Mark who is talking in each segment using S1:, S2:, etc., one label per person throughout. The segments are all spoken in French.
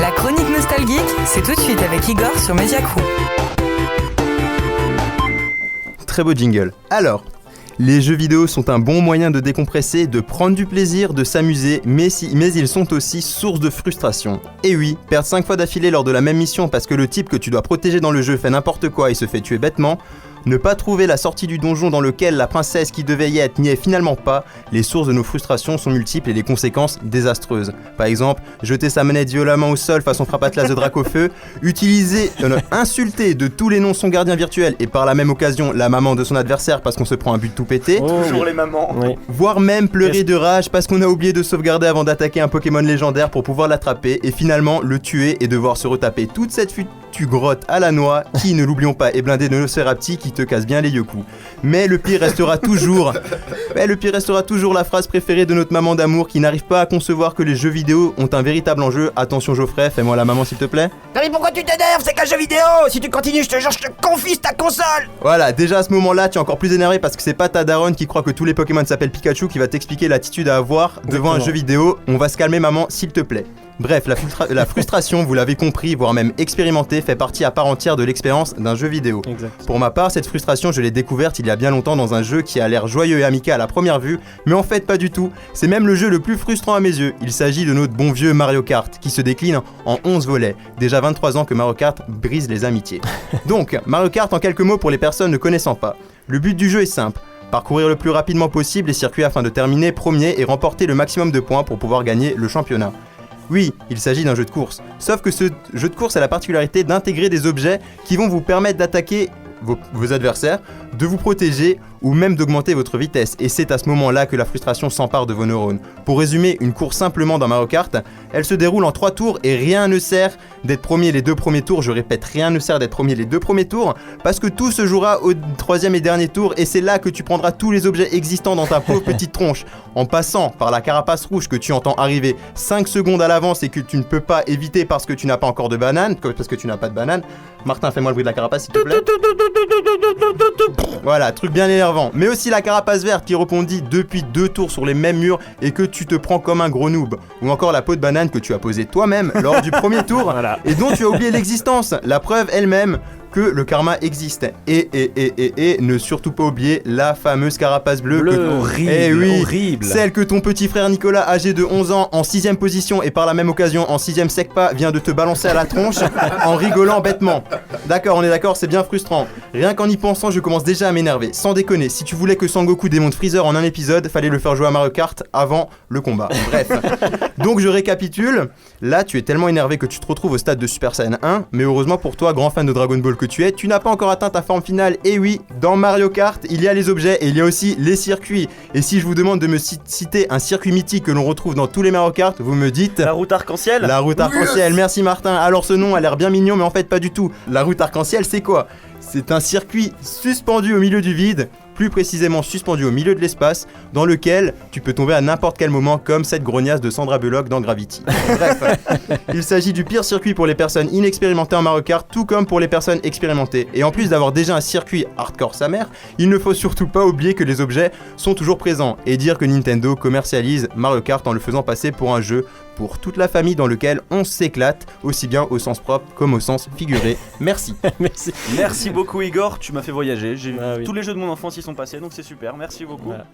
S1: La chronique nostalgique, c'est tout de suite avec Igor sur Mediacrou.
S2: Très beau jingle. Alors, les jeux vidéo sont un bon moyen de décompresser, de prendre du plaisir, de s'amuser, mais ils sont aussi source de frustration. Et oui, perdre 5 fois d'affilée lors de la même mission parce que le type que tu dois protéger dans le jeu fait n'importe quoi et se fait tuer bêtement, ne pas trouver la sortie du donjon dans lequel la princesse qui devait y être n'y est finalement pas, les sources de nos frustrations sont multiples et les conséquences désastreuses. Par exemple, jeter sa manette violemment au sol façon frappe Atlas de Dracofeu, insulter de tous les noms son gardien virtuel et par la même occasion la maman de son adversaire parce qu'on se prend un but tout pété,
S3: Toujours les mamans.
S2: Oui. Voire même pleurer de rage parce qu'on a oublié de sauvegarder avant d'attaquer un Pokémon légendaire pour pouvoir l'attraper et finalement le tuer et devoir se retaper toute cette foutue grotte à la noix qui, ne l'oublions pas, est blindée de Nosferatu qui te casse bien les yeux-coups. Mais le pire restera toujours la phrase préférée de notre maman d'amour qui n'arrive pas à concevoir que les jeux vidéo ont un véritable enjeu. Attention Geoffrey, fais-moi la maman s'il te plaît.
S3: Non mais pourquoi tu t'énerves? C'est qu'un jeu vidéo. Si tu continues, je te confisque ta console.
S2: Voilà, déjà à ce moment-là, tu es encore plus énervé parce que c'est pas ta daronne qui croit que tous les Pokémon s'appellent Pikachu qui va t'expliquer l'attitude à avoir devant un jeu vidéo. On va se calmer maman s'il te plaît. Bref, la frustration, vous l'avez compris, voire même expérimenté, fait partie à part entière de l'expérience d'un jeu vidéo.
S4: Exact.
S2: Pour ma part, cette frustration, je l'ai découverte il y a bien longtemps dans un jeu qui a l'air joyeux et amical à première vue, mais en fait pas du tout. C'est même le jeu le plus frustrant à mes yeux. Il s'agit de notre bon vieux Mario Kart, qui se décline en 11 volets. Déjà 23 ans que Mario Kart brise les amitiés. Donc, Mario Kart en quelques mots pour les personnes ne connaissant pas. Le but du jeu est simple. Parcourir le plus rapidement possible les circuits afin de terminer premier et remporter le maximum de points pour pouvoir gagner le championnat. Oui, il s'agit d'un jeu de course. Sauf que ce jeu de course a la particularité d'intégrer des objets qui vont vous permettre d'attaquer vos adversaires, de vous protéger ou même d'augmenter votre vitesse. Et c'est à ce moment-là que la frustration s'empare de vos neurones. Pour résumer, une course simplement dans Mario Kart, elle se déroule en 3 tours et rien ne sert d'être premier les 2 premiers tours. Je répète, rien ne sert d'être premier les 2 premiers tours parce que tout se jouera au 3e et dernier tour et c'est là que tu prendras tous les objets existants dans ta pauvre petite tronche en passant par la carapace rouge que tu entends arriver 5 secondes à l'avance et que tu ne peux pas éviter parce que tu n'as pas encore de banane, parce que tu n'as pas de banane. Martin, fais-moi le bruit de la carapace s'il te plaît. Voilà, truc bien énervant. Mais aussi la carapace verte qui rebondit depuis 2 tours sur les mêmes murs et que tu te prends comme un gros noob. Ou encore la peau de banane que tu as posée toi-même lors du premier tour voilà. Et dont tu as oublié l'existence. La preuve elle-même que le karma existe. Et ne surtout pas oublier la fameuse carapace bleue.
S4: Horrible.
S2: Celle que ton petit frère Nicolas, âgé de 11 ans, en 6ème position et par la même occasion en 6ème secpa, vient de te balancer à la tronche en rigolant bêtement. D'accord, on est d'accord, c'est bien frustrant. Rien qu'en y pensant, je commence déjà à m'énerver. Sans déconner, si tu voulais que Sangoku démonte Freezer en un épisode, fallait le faire jouer à Mario Kart avant le combat. Bref. Donc je récapitule. Là, tu es tellement énervé que tu te retrouves au stade de Super Saiyan 1, mais heureusement pour toi, grand fan de Dragon Ball que tu n'as pas encore atteint ta forme finale. Et oui, dans Mario Kart, il y a les objets et il y a aussi les circuits. Et si je vous demande de me citer un circuit mythique que l'on retrouve dans tous les Mario Kart, vous me dites...
S3: La route arc-en-ciel.
S2: La route arc-en-ciel, merci Martin. Alors ce nom a l'air bien mignon, mais en fait pas du tout. La route arc-en-ciel, c'est quoi ? C'est un circuit suspendu au milieu du vide, plus précisément suspendu au milieu de l'espace, dans lequel tu peux tomber à n'importe quel moment, comme cette grognasse de Sandra Bullock dans Gravity. Bref, il s'agit du pire circuit pour les personnes inexpérimentées en Mario Kart, tout comme pour les personnes expérimentées. Et en plus d'avoir déjà un circuit hardcore sa mère, il ne faut surtout pas oublier que les objets sont toujours présents, et dire que Nintendo commercialise Mario Kart en le faisant passer pour un jeu pour toute la famille dans lequel on s'éclate, aussi bien au sens propre comme au sens figuré. Merci.
S3: Merci beaucoup Igor, tu m'as fait voyager.
S4: Oui.
S3: Tous les jeux de mon enfance y sont passés, donc c'est super. Merci beaucoup.
S4: Voilà.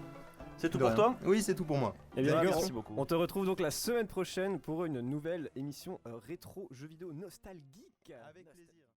S3: C'est tout pour toi ?
S2: Oui, c'est tout pour moi.
S4: Eh bien, Igor,
S3: merci beaucoup.
S4: on te retrouve donc la semaine prochaine pour une nouvelle émission rétro jeux vidéo nostalgique.
S2: Avec plaisir.